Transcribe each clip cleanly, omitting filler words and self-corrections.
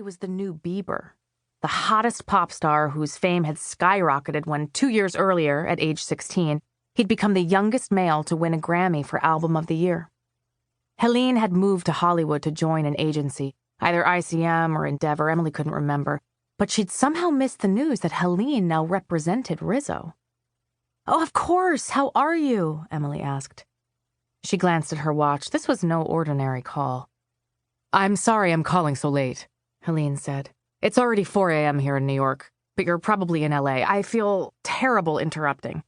was the new Bieber, the hottest pop star whose fame had skyrocketed when 2 years earlier, at age 16, he'd become the youngest male to win a Grammy for Album of the Year. Helene had moved to Hollywood to join an agency, either ICM or Endeavor, Emily couldn't remember, but she'd somehow missed the news that Helene now represented Rizzo. "Oh, of course, how are you?" Emily asked. She glanced at her watch. This was no ordinary call. "I'm sorry I'm calling so late," Helene said. "It's already 4 a.m. here in New York, but you're probably in LA. I feel terrible interrupting."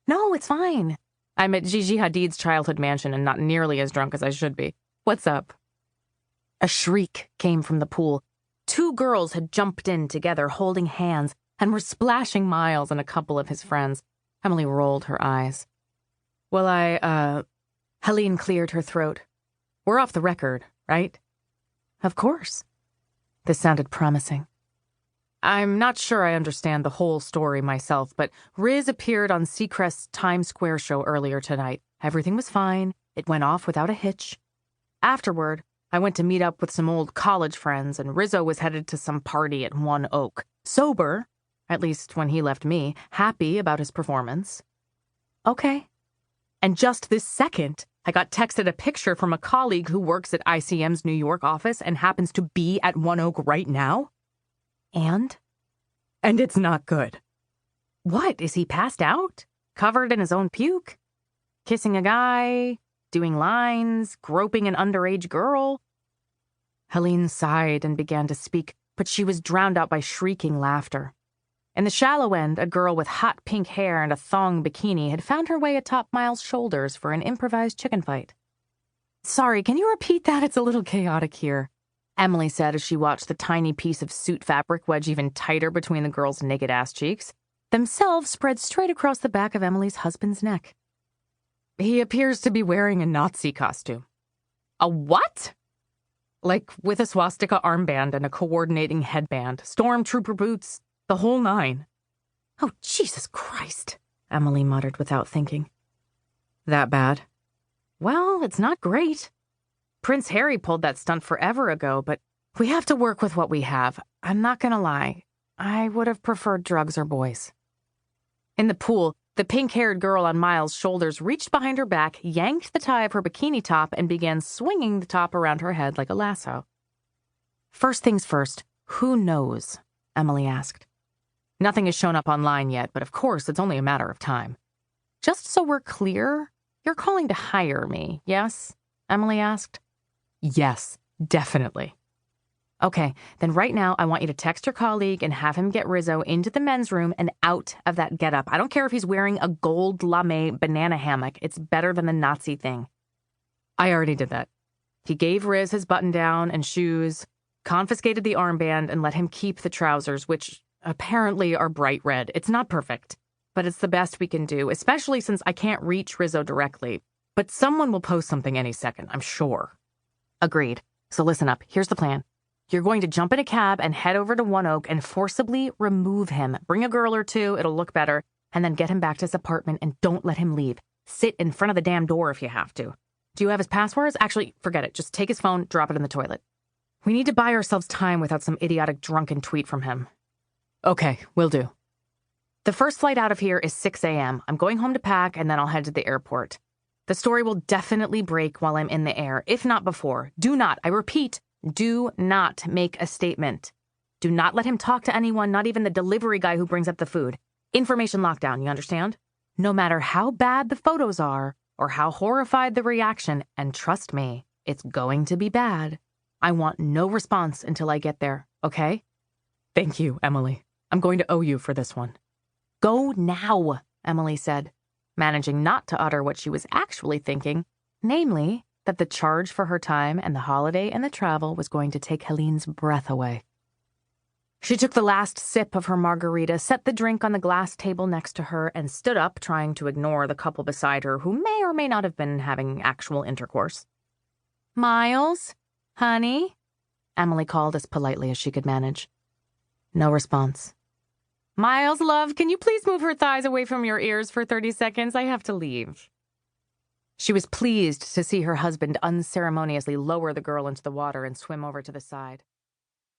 "No, it's fine. I'm at Gigi Hadid's childhood mansion and not nearly as drunk as I should be. What's up?" A shriek came from the pool. 2 girls had jumped in together, holding hands, and were splashing Miles and a couple of his friends. Emily rolled her eyes. "Well, Helene cleared her throat. "We're off the record, right?" "Of course." This sounded promising. "I'm not sure I understand the whole story myself, but Riz appeared on Seacrest's Times Square show earlier tonight. Everything was fine. It went off without a hitch. Afterward, I went to meet up with some old college friends, and Rizzo was headed to some party at One Oak. Sober, at least when he left me, happy about his performance." "Okay." "And just this second, I got texted a picture from a colleague who works at ICM's New York office and happens to be at One Oak right now." "And?" "And it's not good." "What, is he passed out? Covered in his own puke? Kissing a guy? Doing lines? Groping an underage girl?" Helene sighed and began to speak, but she was drowned out by shrieking laughter. In the shallow end, a girl with hot pink hair and a thong bikini had found her way atop Miles' shoulders for an improvised chicken fight. "Sorry, can you repeat that? It's a little chaotic here," Emily said as she watched the tiny piece of suit fabric wedge even tighter between the girl's naked ass cheeks, themselves spread straight across the back of Emily's husband's neck. "He appears to be wearing a Nazi costume." "A what?" "Like with a swastika armband and a coordinating headband, stormtrooper boots, the whole 9. "Oh, Jesus Christ," Emily muttered without thinking. "That bad?" "Well, it's not great. Prince Harry pulled that stunt forever ago, but we have to work with what we have. I'm not gonna lie. I would have preferred drugs or boys." In the pool, the pink-haired girl on Miles' shoulders reached behind her back, yanked the tie of her bikini top, and began swinging the top around her head like a lasso. "First things first, who knows?" Emily asked. "Nothing has shown up online yet, but of course it's only a matter of time." "Just so we're clear, you're calling to hire me, yes?" Emily asked. "Yes, definitely." "Okay, then right now I want you to text your colleague and have him get Rizzo into the men's room and out of that getup. I don't care if he's wearing a gold lame banana hammock. It's better than the Nazi thing." "I already did that. He gave Riz his button-down and shoes, confiscated the armband, and let him keep the trousers, which apparently are bright red. It's not perfect, but it's the best we can do, especially since I can't reach Rizzo directly. But someone will post something any second, I'm sure." "Agreed. So listen up. Here's the plan. You're going to jump in a cab and head over to One Oak and forcibly remove him. Bring a girl or two, it'll look better, and then get him back to his apartment and don't let him leave. Sit in front of the damn door if you have to. Do you have his passwords? Actually, forget it. Just take his phone, drop it in the toilet. We need to buy ourselves time without some idiotic drunken tweet from him." "Okay, will do." "The first flight out of here is 6 a.m. I'm going home to pack, and then I'll head to the airport. The story will definitely break while I'm in the air, if not before. Do not, I repeat, do not make a statement. Do not let him talk to anyone, not even the delivery guy who brings up the food. Information lockdown, you understand? No matter how bad the photos are, or how horrified the reaction, and trust me, it's going to be bad, I want no response until I get there, okay?" "Thank you, Emily. I'm going to owe you for this one." "Go now," Emily said, managing not to utter what she was actually thinking, namely, that the charge for her time and the holiday and the travel was going to take Helene's breath away. She took the last sip of her margarita, set the drink on the glass table next to her, and stood up, trying to ignore the couple beside her who may or may not have been having actual intercourse. "Miles? Honey?" Emily called as politely as she could manage. No response. "Miles, love, can you please move her thighs away from your ears for 30 seconds? I have to leave." She was pleased to see her husband unceremoniously lower the girl into the water and swim over to the side.